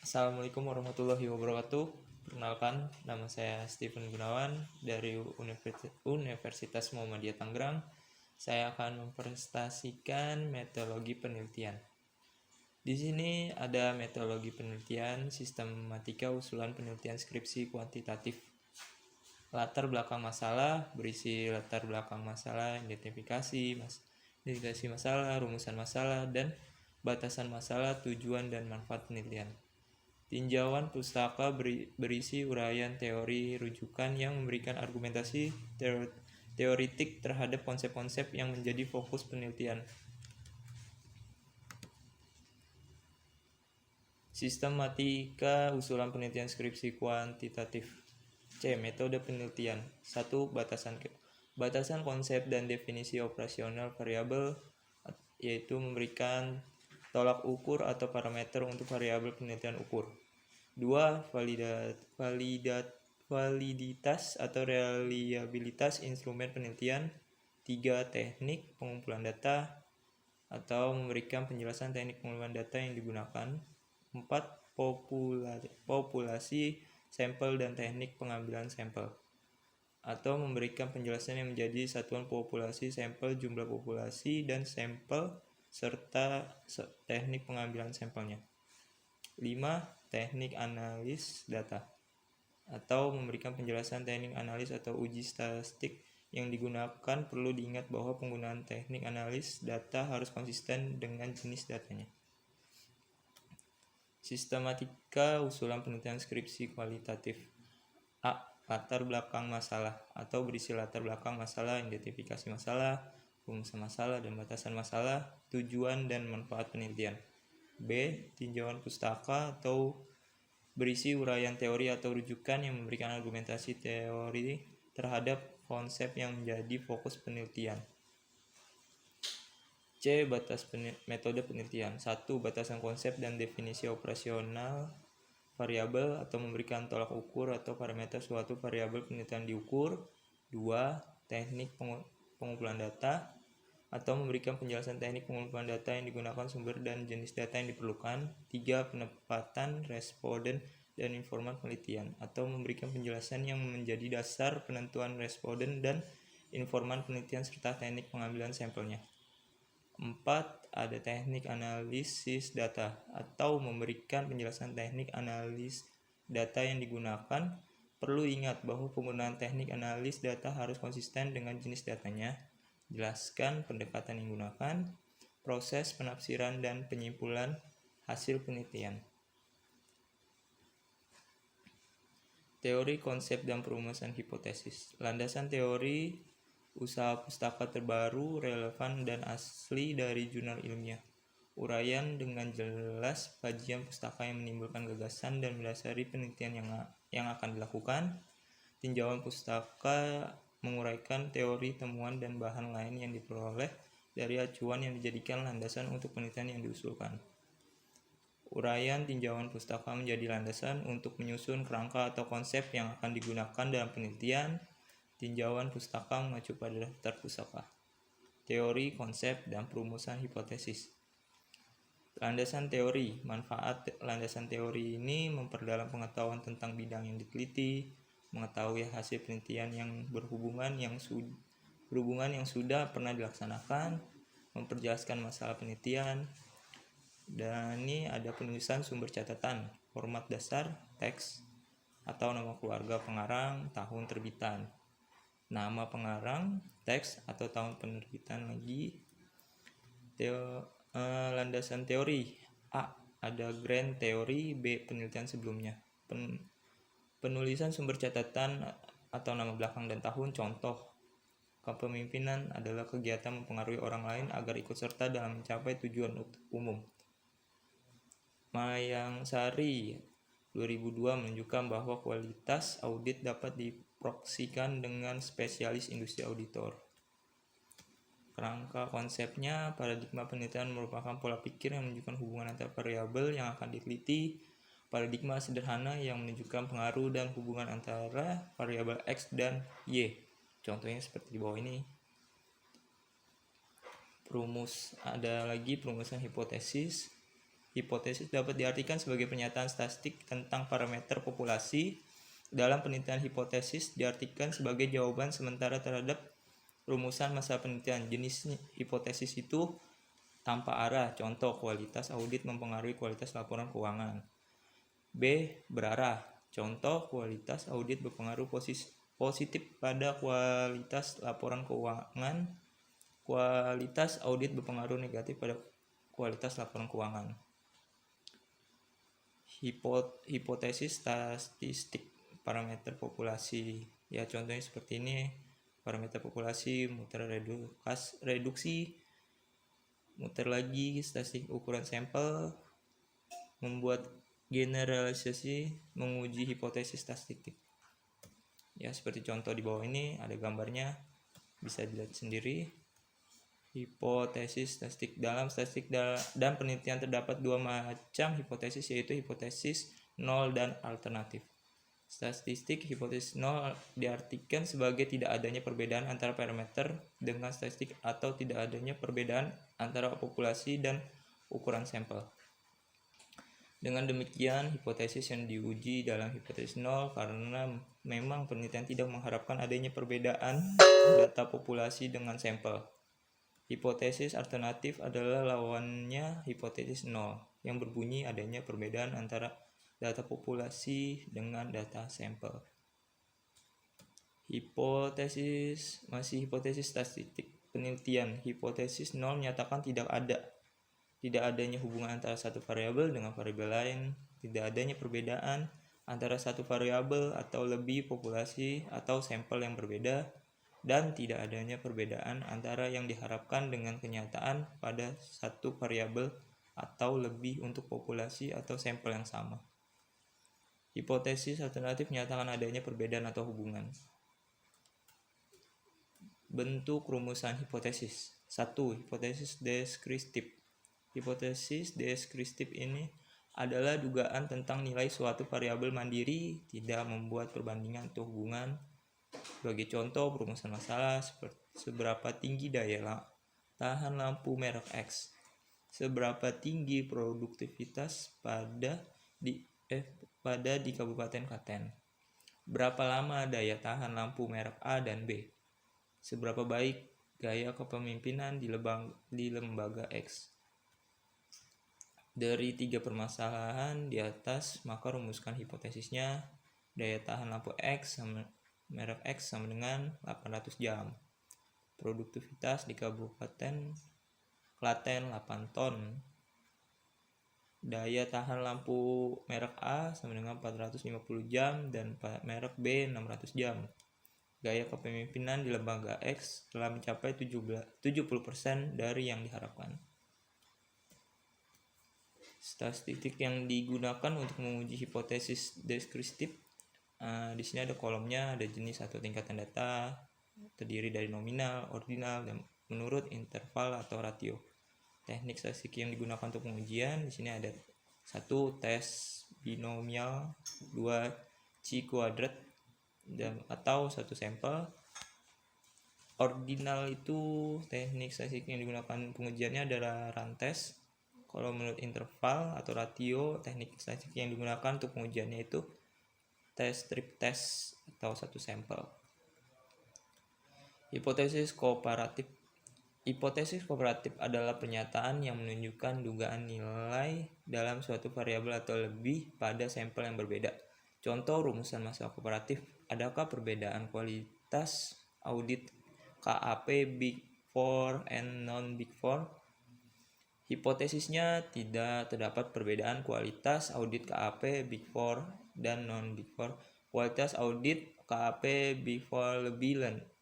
Assalamualaikum warahmatullahi wabarakatuh. Perkenalkan, nama saya Stephen Gunawan dari Universitas Muhammadiyah Tangerang. Saya akan mempresentasikan metodologi penelitian. Di sini ada metodologi penelitian, sistematika usulan penelitian skripsi kuantitatif. Latar belakang masalah berisi latar belakang masalah, identifikasi masalah, rumusan masalah, dan batasan masalah, tujuan dan manfaat penelitian. Tinjauan pustaka berisi uraian teori rujukan yang memberikan argumentasi teoritik terhadap konsep-konsep yang menjadi fokus penelitian. Sistematika usulan penelitian skripsi kuantitatif. C. Metode penelitian. 1. Batasan konsep dan definisi operasional variabel, yaitu memberikan tolak ukur atau parameter untuk variabel penelitian ukur. 2. Validitas atau reliabilitas instrumen penelitian. 3. Teknik pengumpulan data atau memberikan penjelasan teknik pengumpulan data yang digunakan. 4. Populasi sampel dan teknik pengambilan sampel atau memberikan penjelasan yang menjadi satuan populasi, sampel, jumlah populasi, dan sampel serta teknik pengambilan sampelnya. 5. Teknik analis data atau memberikan penjelasan teknik analis atau uji statistik yang digunakan. Perlu diingat bahwa penggunaan teknik analis data harus konsisten dengan jenis datanya. Sistematika usulan penelitian skripsi kualitatif. A. Latar belakang masalah atau berisi latar belakang masalah, identifikasi masalah, rumusan masalah dan batasan masalah, tujuan dan manfaat penelitian. B. Tinjauan pustaka atau berisi uraian teori atau rujukan yang memberikan argumentasi teori terhadap konsep yang menjadi fokus penelitian. C. Metode penelitian. 1. Batasan konsep dan definisi operasional variabel atau memberikan tolak ukur atau parameter suatu variabel penelitian diukur. 2. Teknik pengumpulan data atau memberikan penjelasan teknik pengumpulan data yang digunakan, sumber dan jenis data yang diperlukan. 3. Penempatan responden dan informan penelitian atau memberikan penjelasan yang menjadi dasar penentuan responden dan informan penelitian serta teknik pengambilan sampelnya. 4. Ada teknik analisis data atau memberikan penjelasan teknik analis data yang digunakan. Perlu ingat bahwa penggunaan teknik analis data harus konsisten dengan jenis datanya. Jelaskan pendekatan yang digunakan, proses penafsiran dan penyimpulan hasil penelitian. Teori, konsep, dan perumusan hipotesis. Landasan teori usaha pustaka terbaru, relevan, dan asli dari jurnal ilmiah. Uraian dengan jelas kajian pustaka yang menimbulkan gagasan dan mendasari penelitian yang akan dilakukan. Tinjauan pustaka menguraikan teori, temuan, dan bahan lain yang diperoleh dari acuan yang dijadikan landasan untuk penelitian yang diusulkan. Uraian tinjauan pustaka menjadi landasan untuk menyusun kerangka atau konsep yang akan digunakan dalam penelitian. Tinjauan pustaka mengacu pada daftar pustaka. Teori, konsep, dan perumusan hipotesis. Landasan teori. Manfaat landasan teori ini memperdalam pengetahuan tentang bidang yang diteliti, mengetahui hasil penelitian yang berhubungan yang sudah pernah dilaksanakan, memperjelaskan masalah penelitian, dan ini ada penulisan sumber catatan, format dasar, teks, atau nama keluarga pengarang, tahun terbitan, nama pengarang, teks, atau tahun penerbitan lagi. Landasan teori. A. Ada grand teori. B. Penelitian sebelumnya. Penulisan sumber catatan atau nama belakang dan tahun. Contoh, kepemimpinan adalah kegiatan mempengaruhi orang lain agar ikut serta dalam mencapai tujuan umum. Mayangsari 2002 menunjukkan bahwa kualitas audit dapat diproksikan dengan spesialis industri auditor. Kerangka konsepnya, paradigma penelitian merupakan pola pikir yang menunjukkan hubungan antar variabel yang akan diteliti. Paradigma sederhana yang menunjukkan pengaruh dan hubungan antara variabel X dan Y. Contohnya seperti di bawah ini. Ada lagi perumusan hipotesis. Hipotesis dapat diartikan sebagai pernyataan statistik tentang parameter populasi. Dalam penelitian, hipotesis diartikan sebagai jawaban sementara terhadap rumusan masa penelitian. Jenis hipotesis itu tanpa arah. Contoh, kualitas audit mempengaruhi kualitas laporan keuangan. B. Berarah. Contoh, kualitas audit berpengaruh positif pada kualitas laporan keuangan. Kualitas audit berpengaruh negatif pada kualitas laporan keuangan. Hipotesis statistik parameter populasi. Ya, contohnya seperti ini. Parameter populasi, muter reduksi, muter lagi, statistik ukuran sampel, membuat generalisasi, menguji hipotesis statistik. Ya, seperti contoh di bawah ini ada gambarnya, bisa dilihat sendiri. Hipotesis statistik. Dalam statistik dan penelitian terdapat dua macam hipotesis, yaitu hipotesis nol dan alternatif. Statistik hipotesis nol diartikan sebagai tidak adanya perbedaan antara parameter dengan statistik atau tidak adanya perbedaan antara populasi dan ukuran sampel. Dengan demikian, hipotesis yang diuji dalam hipotesis nol karena memang penelitian tidak mengharapkan adanya perbedaan data populasi dengan sampel. Hipotesis alternatif adalah lawannya hipotesis nol, yang berbunyi adanya perbedaan antara data populasi dengan data sampel. Hipotesis statistik penelitian. Hipotesis nol menyatakan tidak adanya hubungan antara satu variabel dengan variabel lain, tidak adanya perbedaan antara satu variabel atau lebih populasi atau sampel yang berbeda, dan tidak adanya perbedaan antara yang diharapkan dengan kenyataan pada satu variabel atau lebih untuk populasi atau sampel yang sama. Hipotesis alternatif menyatakan adanya perbedaan atau hubungan. Bentuk rumusan hipotesis. 1. Hipotesis deskriptif. Hipotesis deskriptif ini adalah dugaan tentang nilai suatu variabel mandiri, tidak membuat perbandingan atau hubungan. Sebagai contoh, perumusan masalah seperti seberapa tinggi daya tahan lampu merek X, seberapa tinggi produktivitas pada di Kabupaten Klaten, berapa lama daya tahan lampu merek A dan B, seberapa baik gaya kepemimpinan di lembaga X. Dari 3 permasalahan di atas, maka rumuskan hipotesisnya. Daya tahan lampu merek X sama dengan 800 jam. Produktivitas di Kabupaten Klaten 8 ton. Daya tahan lampu merek A sama dengan 450 jam dan merek B 600 jam. Gaya kepemimpinan di lembaga X telah mencapai 70% dari yang diharapkan. Statistik yang digunakan untuk menguji hipotesis deskriptif. Di sini ada kolomnya, ada jenis atau tingkatan data, terdiri dari nominal, ordinal, dan menurut interval atau ratio. Teknik statistik yang digunakan untuk pengujian, di sini ada 1. Tes binomial, 2. Chi kuadrat atau 1 sampel. Ordinal itu teknik statistik yang digunakan pengujiannya adalah rantes. Kalau menurut interval atau ratio, teknik statistik yang digunakan untuk pengujiannya itu strip test atau 1 sampel. Hipotesis kooperatif. Hipotesis kooperatif adalah pernyataan yang menunjukkan dugaan nilai dalam suatu variabel atau lebih pada sampel yang berbeda. Contoh rumusan masalah kooperatif. Adakah perbedaan kualitas audit KAP Big 4 and non-Big 4? Hipotesisnya tidak terdapat perbedaan kualitas audit KAP Big 4 dan non-Big 4. Kualitas audit KAP Big 4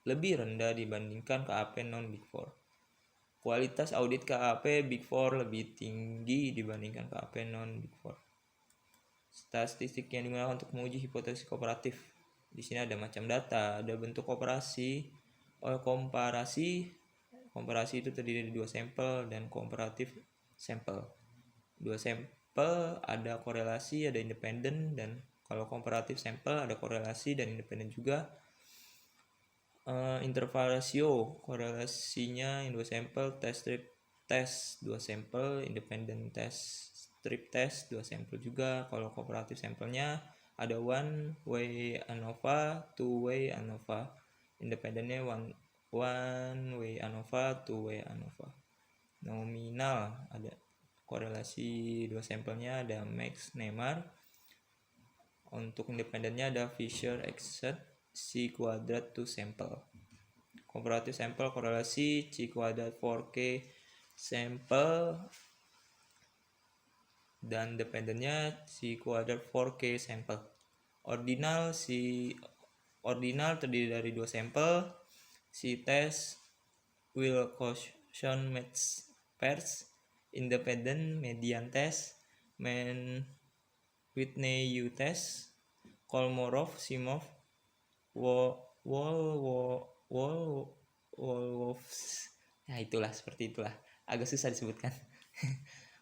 lebih rendah dibandingkan KAP non-Big 4. Kualitas audit KAP Big 4 lebih tinggi dibandingkan KAP non-Big 4. Statistik yang digunakan untuk menguji hipotesis kooperatif. Di sini ada macam data, ada bentuk komparasi. Komparasi itu terdiri dari 2 sampel dan komparatif sampel. 2 sampel ada korelasi, ada independen, dan kalau komparatif sampel ada korelasi dan independen juga. Interval rasio, korelasinya yang 2 sampel, test strip test 2 sampel, independen test strip test 2 sampel juga. Kalau kooperatif sampelnya ada one way ANOVA, two way ANOVA. Independennya one way ANOVA, two way ANOVA. Nominal ada korelasi 2 sampelnya ada Max Neymar. Untuk independennya ada Fisher Exert C kuadrat 2 sampel. Komparatif sampel korelasi C kuadrat 4K sampel dan dependennya C kuadrat 4K sampel. Ordinal terdiri dari 2 sampel. C test will quotient match pairs. Independent median test, Whitney U test, Kolmorov-Simov, Wolfs. Nah, seperti itulah. Agak susah disebutkan.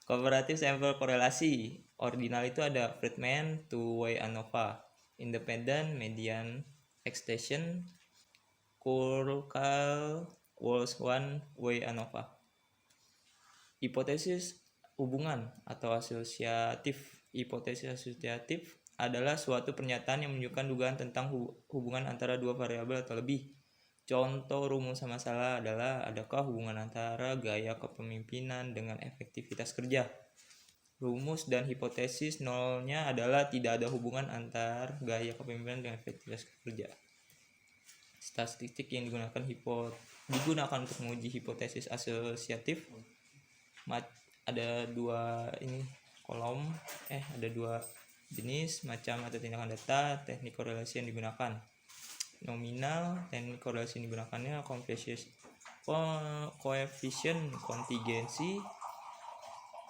Komparatif sampel korelasi. Ordinal itu ada Friedman, two way ANOVA. Independent median extension, Kurkal, Walsh one way ANOVA. Hipotesis hubungan atau asosiatif. Hipotesis asosiatif adalah suatu pernyataan yang menunjukkan dugaan tentang hubungan antara dua variabel atau lebih. Contoh rumus masalah adalah adakah hubungan antara gaya kepemimpinan dengan efektivitas kerja. Rumus dan hipotesis nolnya adalah tidak ada hubungan antar gaya kepemimpinan dengan efektivitas kerja. Statistik yang digunakan untuk menguji hipotesis asosiatif ada dua jenis macam atau tindakan data. Teknik korelasi yang digunakan nominal. Teknik korelasi yang digunakannya koefisien kontingensi.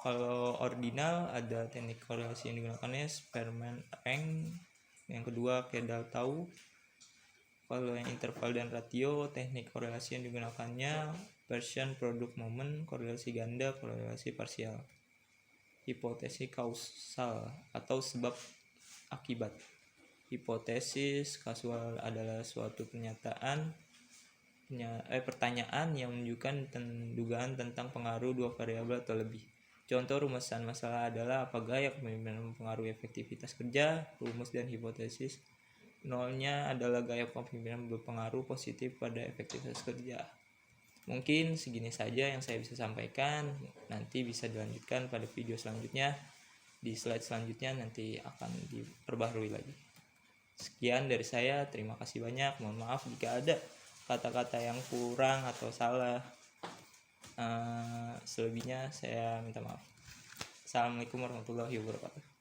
Kalau ordinal ada teknik korelasi yang digunakannya Spearman rank. Yang kedua Kedal-Tau. Kalau yang interval dan ratio, teknik korelasi yang digunakannya Pearson product moment, korelasi ganda, korelasi parsial. Hipotesis kausal atau sebab akibat. Hipotesis kausal adalah suatu pertanyaan yang menunjukkan dugaan tentang pengaruh dua variabel atau lebih. Contoh rumusan masalah adalah apa gaya kepemimpinan mempengaruhi efektivitas kerja. Rumus dan hipotesis nolnya adalah gaya kepemimpinan berpengaruh positif pada efektivitas kerja. Mungkin segini saja yang saya bisa sampaikan. Nanti bisa dilanjutkan pada video selanjutnya. Di slide selanjutnya nanti akan diperbaharui lagi. Sekian dari saya. Terima kasih banyak. Mohon maaf jika ada kata-kata yang kurang atau salah. Selebihnya saya minta maaf. Assalamualaikum warahmatullahi wabarakatuh.